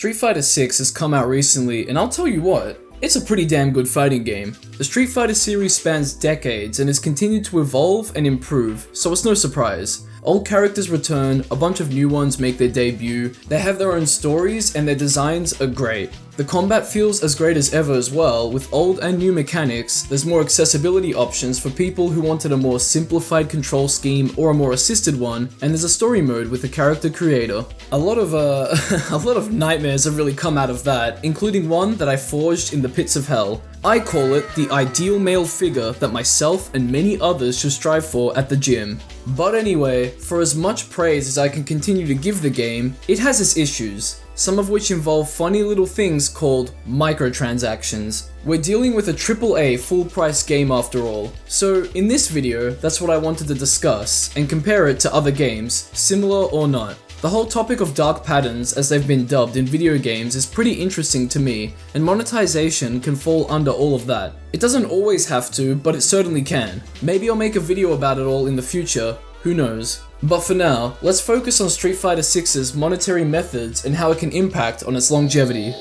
Street Fighter 6 has come out recently, and I'll tell you what, it's a pretty damn good fighting game. The Street Fighter series spans decades and has continued to evolve and improve, so it's no surprise. Old characters return, a bunch of new ones make their debut, they have their own stories, and their designs are great. The combat feels as great as ever as well. With old and new mechanics, there's more accessibility options for people who wanted a more simplified control scheme or a more assisted one, and there's a story mode with the character creator. A lot of nightmares have really come out of that, including one that I forged in the pits of hell. I call it the ideal male figure that myself and many others should strive for at the gym. But anyway, for as much praise as I can continue to give the game, it has its issues, some of which involve funny little things called microtransactions. We're dealing with a AAA full-price game after all, so in this video, that's what I wanted to discuss and compare it to other games, similar or not. The whole topic of dark patterns, as they've been dubbed in video games, is pretty interesting to me, and monetization can fall under all of that. It doesn't always have to, but it certainly can. Maybe I'll make a video about it all in the future, who knows. But for now, let's focus on Street Fighter 6's monetary methods and how it can impact on its longevity.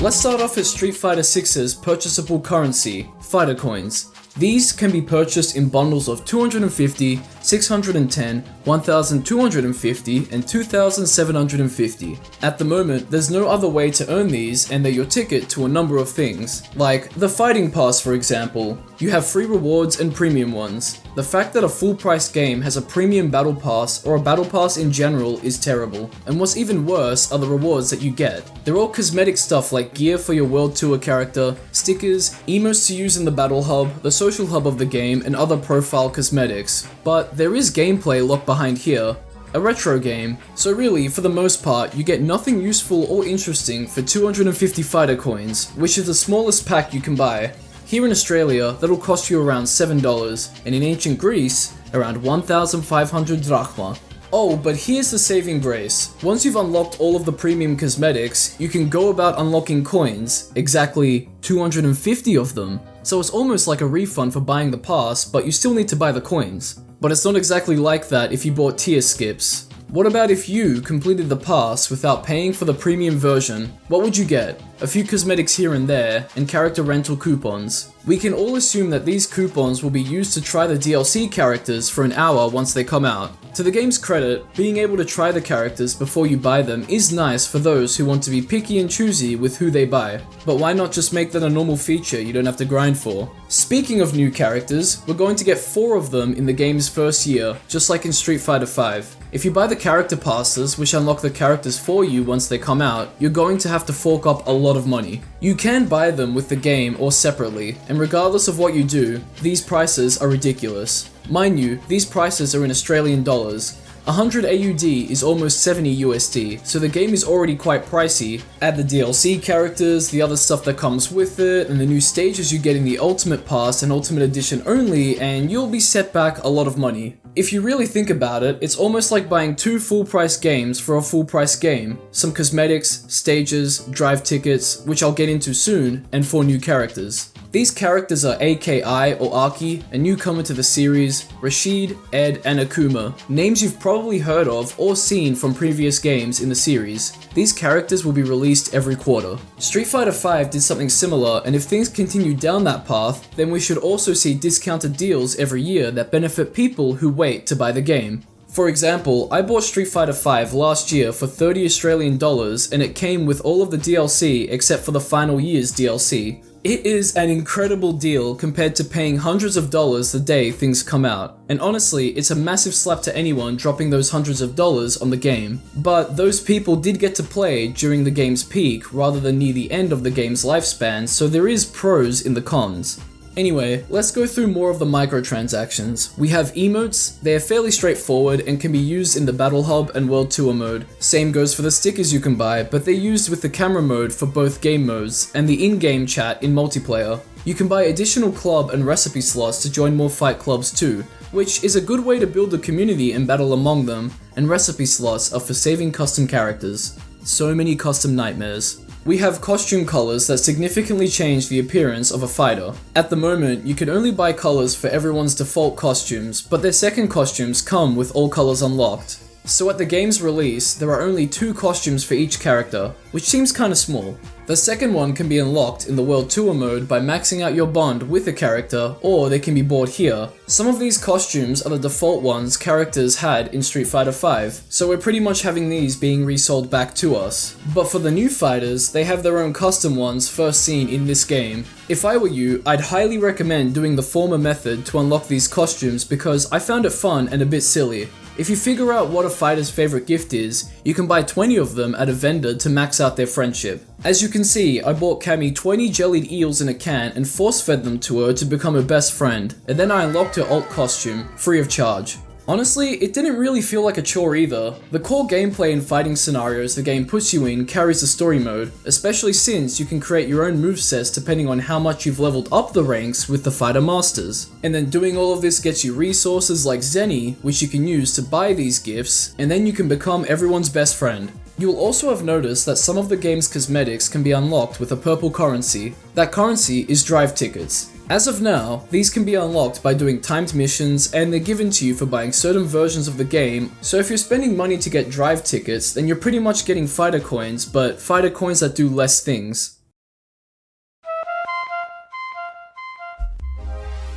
Let's start off with Street Fighter 6's purchasable currency, fighter coins. These can be purchased in bundles of 250, 610, 1250, and 2750. At the moment, there's no other way to earn these, and they're your ticket to a number of things, like the fighting pass for example. You have free rewards and premium ones. The fact that a full-price game has a premium battle pass or a battle pass in general is terrible, and what's even worse are the rewards that you get. They're all cosmetic stuff like gear for your World Tour character, stickers, emotes to use in the battle hub, the social hub of the game, and other profile cosmetics. But there is gameplay locked behind here, a retro game, so really, for the most part, you get nothing useful or interesting for 250 fighter coins, which is the smallest pack you can buy. Here in Australia, that'll cost you around $7, and in ancient Greece, around 1,500 drachma. Oh, but here's the saving grace. Once you've unlocked all of the premium cosmetics, you can go about unlocking coins, exactly 250 of them. So it's almost like a refund for buying the pass, but you still need to buy the coins. But it's not exactly like that if you bought tier skips. What about if you completed the pass without paying for the premium version? What would you get? A few cosmetics here and there, and character rental coupons. We can all assume that these coupons will be used to try the DLC characters for an hour once they come out. To the game's credit, being able to try the characters before you buy them is nice for those who want to be picky and choosy with who they buy. But why not just make that a normal feature you don't have to grind for? Speaking of new characters, we're going to get 4 of them in the game's first year, just like in Street Fighter 5. If you buy the character passes, which unlock the characters for you once they come out, you're going to have to fork up a lot of money. You can buy them with the game or separately, and regardless of what you do, these prices are ridiculous. Mind you, these prices are in Australian dollars. 100 AUD is almost 70 USD, so the game is already quite pricey. Add the DLC characters, the other stuff that comes with it, and the new stages you get in the Ultimate Pass and Ultimate Edition only, and you'll be set back a lot of money. If you really think about it, it's almost like buying 2 full-price games for a full-price game. Some cosmetics, stages, drive tickets, which I'll get into soon, and 4 new characters. These characters are AKI or Aki, a newcomer to the series, Rashid, Ed, and Akuma, names you've probably heard of or seen from previous games in the series. These characters will be released every quarter. Street Fighter 5 did something similar, and if things continue down that path, then we should also see discounted deals every year that benefit people who wait to buy the game. For example, I bought Street Fighter 5 last year for 30 Australian dollars, and it came with all of the DLC except for the final year's DLC. It is an incredible deal compared to paying hundreds of dollars the day things come out. And honestly, it's a massive slap to anyone dropping those hundreds of dollars on the game. But those people did get to play during the game's peak rather than near the end of the game's lifespan, so there is pros in the cons. Anyway, let's go through more of the microtransactions. We have emotes. They are fairly straightforward and can be used in the Battle Hub and World Tour mode. Same goes for the stickers you can buy, but they're used with the camera mode for both game modes, and the in-game chat in multiplayer. You can buy additional club and recipe slots to join more fight clubs too, which is a good way to build a community and battle among them, and recipe slots are for saving custom characters. So many custom nightmares. We have costume colors that significantly change the appearance of a fighter. At the moment, you can only buy colors for everyone's default costumes, but their second costumes come with all colors unlocked. So at the game's release, there are only 2 costumes for each character, which seems kinda small. The second one can be unlocked in the World Tour mode by maxing out your bond with a character, or they can be bought here. Some of these costumes are the default ones characters had in Street Fighter V, so we're pretty much having these being resold back to us. But for the new fighters, they have their own custom ones first seen in this game. If I were you, I'd highly recommend doing the former method to unlock these costumes because I found it fun and a bit silly. If you figure out what a fighter's favorite gift is, you can buy 20 of them at a vendor to max out their friendship. As you can see, I bought Cammy 20 jellied eels in a can and force-fed them to her to become her best friend, and then I unlocked her alt costume, free of charge. Honestly, it didn't really feel like a chore either. The core gameplay and fighting scenarios the game puts you in carries the story mode, especially since you can create your own movesets depending on how much you've leveled up the ranks with the fighter masters. And then doing all of this gets you resources like Zenny, which you can use to buy these gifts, and then you can become everyone's best friend. You will also have noticed that some of the game's cosmetics can be unlocked with a purple currency. That currency is drive tickets. As of now, these can be unlocked by doing timed missions, and they're given to you for buying certain versions of the game, so if you're spending money to get drive tickets, then you're pretty much getting fighter coins, but fighter coins that do less things.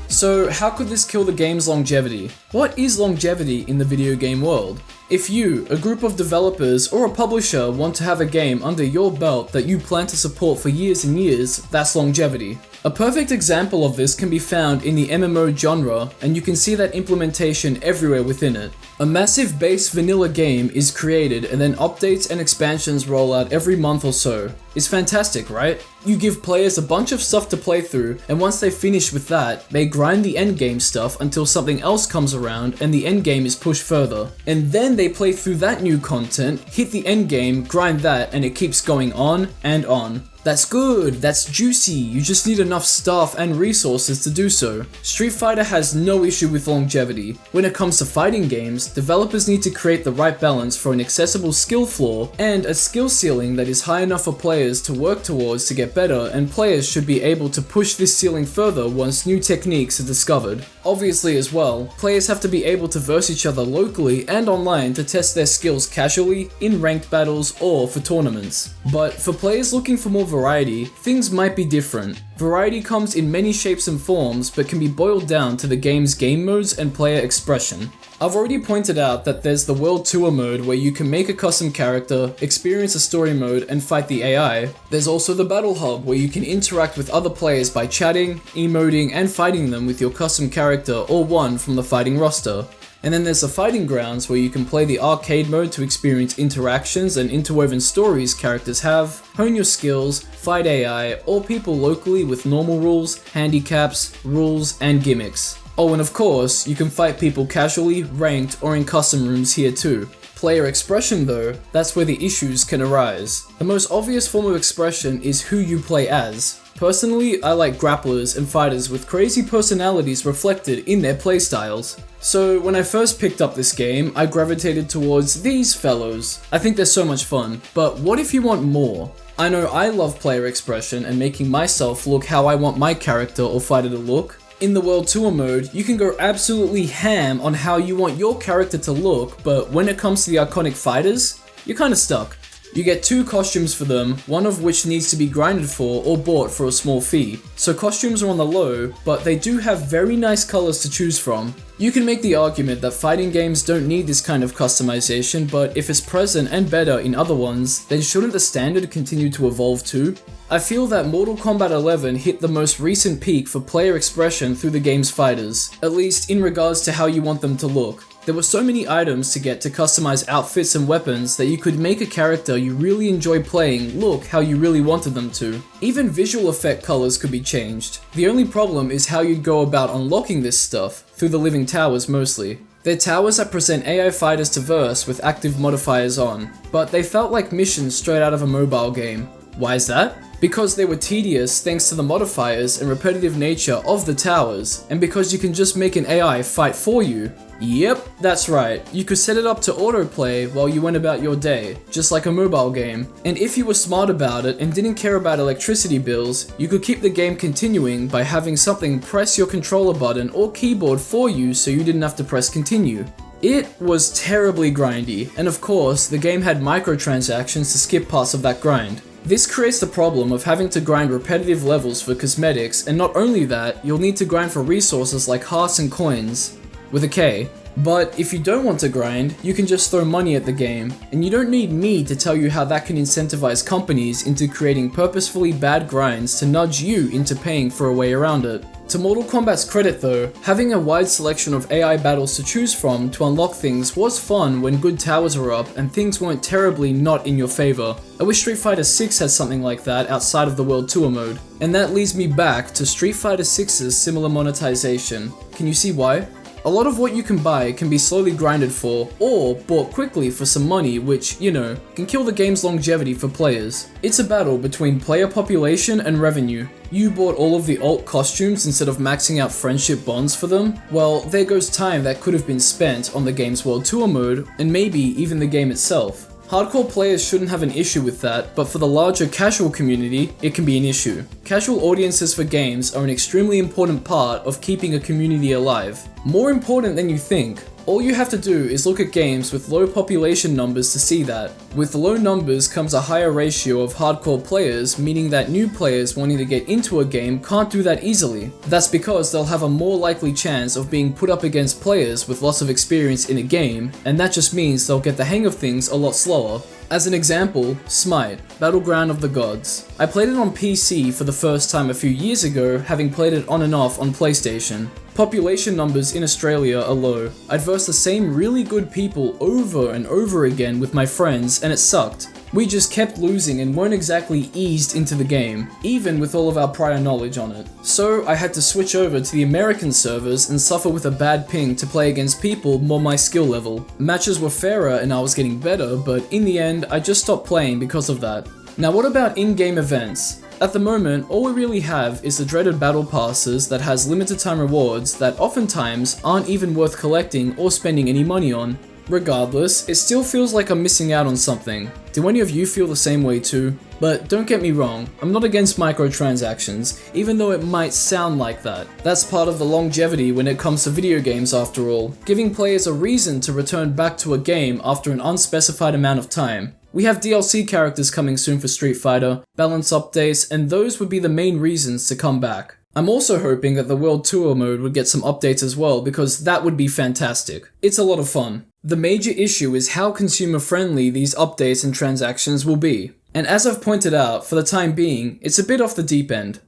So how could this kill the game's longevity? What is longevity in the video game world? If you, a group of developers, or a publisher want to have a game under your belt that you plan to support for years and years, that's longevity. A perfect example of this can be found in the MMO genre, and you can see that implementation everywhere within it. A massive base vanilla game is created and then updates and expansions roll out every month or so. It's fantastic, right? You give players a bunch of stuff to play through, and once they finish with that, they grind the endgame stuff until something else comes around and the endgame is pushed further. And then they play through that new content, hit the endgame, grind that, and it keeps going on and on. That's good, that's juicy, you just need enough staff and resources to do so. Street Fighter has no issue with longevity. When it comes to fighting games, developers need to create the right balance for an accessible skill floor and a skill ceiling that is high enough for players to work towards to get better, and players should be able to push this ceiling further once new techniques are discovered. Obviously as well, players have to be able to verse each other locally and online to test their skills casually, in ranked battles, or for tournaments. But for players looking for more variety, things might be different. Variety comes in many shapes and forms, but can be boiled down to the game's game modes and player expression. I've already pointed out that there's the World Tour mode where you can make a custom character, experience a story mode, and fight the AI. There's also the Battle Hub where you can interact with other players by chatting, emoting, and fighting them with your custom character or one from the fighting roster. And then there's the Fighting Grounds where you can play the arcade mode to experience interactions and interwoven stories characters have, hone your skills, fight AI, or people locally with normal rules, handicaps, rules, and gimmicks. Oh, and of course, you can fight people casually, ranked, or in custom rooms here too. Player expression though, that's where the issues can arise. The most obvious form of expression is who you play as. Personally, I like grapplers and fighters with crazy personalities reflected in their playstyles. So when I first picked up this game, I gravitated towards these fellows. I think they're so much fun, but what if you want more? I know I love player expression and making myself look how I want my character or fighter to look. In the World Tour mode, you can go absolutely ham on how you want your character to look, but when it comes to the iconic fighters, you're kinda stuck. You get 2 costumes for them, one of which needs to be grinded for or bought for a small fee. So costumes are on the low, but they do have very nice colors to choose from. You can make the argument that fighting games don't need this kind of customization, but if it's present and better in other ones, then shouldn't the standard continue to evolve too? I feel that Mortal Kombat 11 hit the most recent peak for player expression through the game's fighters, at least in regards to how you want them to look. There were so many items to get to customize outfits and weapons that you could make a character you really enjoy playing look how you really wanted them to. Even visual effect colors could be changed. The only problem is how you'd go about unlocking this stuff, through the living towers mostly. They're towers that present AI fighters to verse with active modifiers on, but they felt like missions straight out of a mobile game. Why is that? because they were tedious thanks to the modifiers and repetitive nature of the towers, and because you can just make an AI fight for you. Yep, that's right, you could set it up to autoplay while you went about your day, just like a mobile game. And if you were smart about it and didn't care about electricity bills, you could keep the game continuing by having something press your controller button or keyboard for you so you didn't have to press continue. It was terribly grindy, and of course, the game had microtransactions to skip parts of that grind. This creates the problem of having to grind repetitive levels for cosmetics, and not only that, you'll need to grind for resources like hearts and coins, with a K. But if you don't want to grind, you can just throw money at the game, and you don't need me to tell you how that can incentivize companies into creating purposefully bad grinds to nudge you into paying for a way around it. To Mortal Kombat's credit though, having a wide selection of AI battles to choose from to unlock things was fun when good towers were up and things weren't terribly not in your favor. I wish Street Fighter 6 had something like that outside of the World Tour mode. And that leads me back to Street Fighter 6's similar monetization. Can you see why? A lot of what you can buy can be slowly grinded for, or bought quickly for some money which, you know, can kill the game's longevity for players. It's a battle between player population and revenue. You bought all of the alt costumes instead of maxing out friendship bonds for them? Well, there goes time that could have been spent on the game's World Tour mode, and maybe even the game itself. Hardcore players shouldn't have an issue with that, but for the larger casual community, it can be an issue. Casual audiences for games are an extremely important part of keeping a community alive. More important than you think. All you have to do is look at games with low population numbers to see that. With low numbers comes a higher ratio of hardcore players, meaning that new players wanting to get into a game can't do that easily. That's because they'll have a more likely chance of being put up against players with lots of experience in a game, and that just means they'll get the hang of things a lot slower. As an example, Smite, Battleground of the Gods. I played it on PC for the first time a few years ago, having played it on and off on PlayStation. Population numbers in Australia are low. I'd verse the same really good people over and over again with my friends, and it sucked. We just kept losing and weren't exactly eased into the game, even with all of our prior knowledge on it. So I had to switch over to the American servers and suffer with a bad ping to play against people more my skill level. Matches were fairer and I was getting better, but in the end, I just stopped playing because of that. Now what about in-game events? At the moment, all we really have is the dreaded battle passes that has limited time rewards that oftentimes aren't even worth collecting or spending any money on. Regardless, it still feels like I'm missing out on something. Do any of you feel the same way too? But don't get me wrong, I'm not against microtransactions, even though it might sound like that. That's part of the longevity when it comes to video games after all, giving players a reason to return back to a game after an unspecified amount of time. We have DLC characters coming soon for Street Fighter, balance updates, and those would be the main reasons to come back. I'm also hoping that the World Tour mode would get some updates as well, because that would be fantastic. It's a lot of fun. The major issue is how consumer friendly these updates and transactions will be. And as I've pointed out, for the time being, it's a bit off the deep end.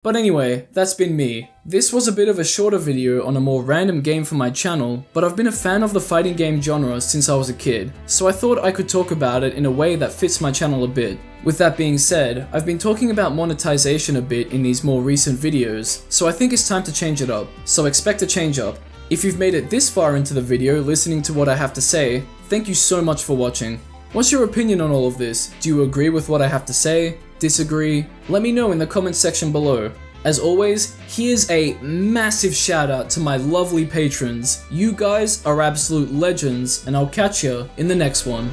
But anyway, that's been me. This was a bit of a shorter video on a more random game for my channel, but I've been a fan of the fighting game genre since I was a kid, so I thought I could talk about it in a way that fits my channel a bit. With that being said, I've been talking about monetization a bit in these more recent videos, so I think it's time to change it up, so expect a change up. If you've made it this far into the video listening to what I have to say, thank you so much for watching. What's your opinion on all of this? Do you agree with what I have to say? Disagree? Let me know in the comments section below. As always, here's a massive shout out to my lovely patrons. You guys are absolute legends, and I'll catch ya in the next one.